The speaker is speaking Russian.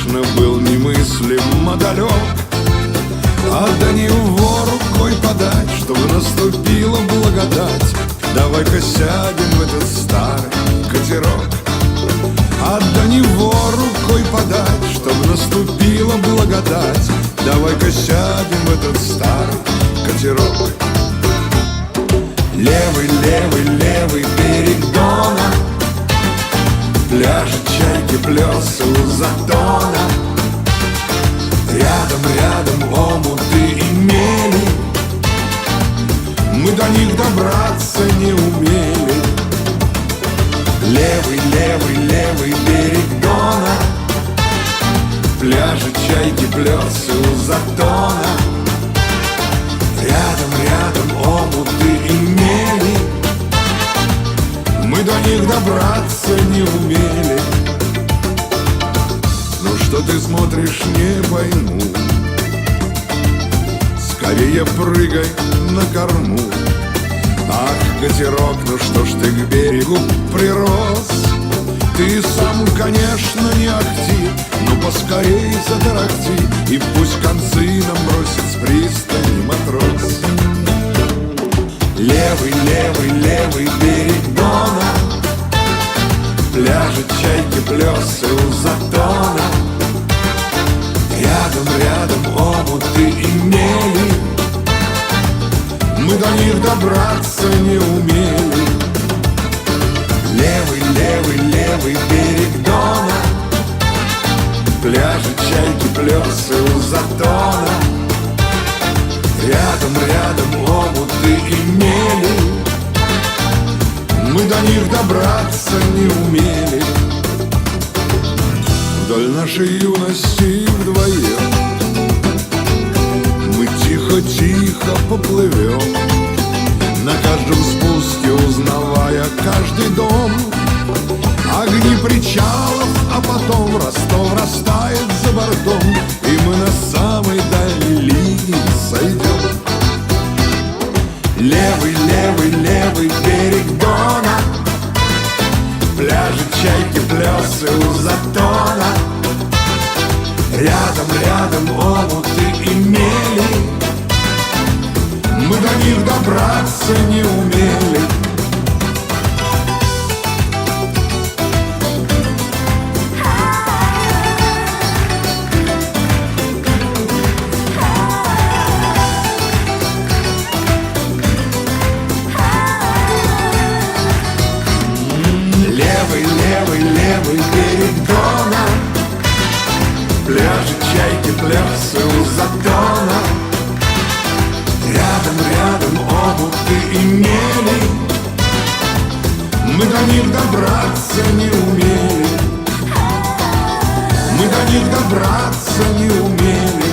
конечно, был немыслимо далек, а до него рукой подать, чтобы наступила благодать. Давай-ка сядем в этот старый катерок, а до него рукой подать, чтобы наступила благодать. Давай-ка сядем в этот старый катерок. Левый, левый, левый берег Дона, пляжи, чайки, плесы у затона. Рядом, рядом омуты и мели, мы до них добраться не умели. Левый, левый, левый берег Дона, пляжи, чайки, плесы у затона. Рядом, рядом омуты и мели, мы до них добраться не умели. Ну что ты смотришь, не пойму, скорее прыгай на корму. Ах, катерок, ну что ж ты к берегу прирос? Ты сам, конечно, не ахти, но поскорей затарахти, и пусть концы нам бросит с пристани матрос. Левый, левый, левый берег Дона, пляжи, чайки, плесы у затона. Рядом, рядом омуты и мели, мы до них добраться не умели. Левый, левый, левый берег Дона, пляжи, чайки, плесы у затона. Рядом, рядом омуты и мели, мы до них добраться не умели. Вдоль нашей юности вдвоем мы тихо-тихо поплывем, на каждом спуске узнавая каждый дом. Огни причалов, а потом Ростов растает за бортом, и мы на самой дальней линии сойдем. Левый, левый, левый берег Дона, пляжи, чайки, плесы у затона. Рядом, рядом омуты и мели, мы до них добраться не умели. Левый, левый, левый берег Дона, пляжи, чайки, плесы у затона. Рядом, рядом омуты и мели, мы до них добраться не умели. Мы до них добраться не умели.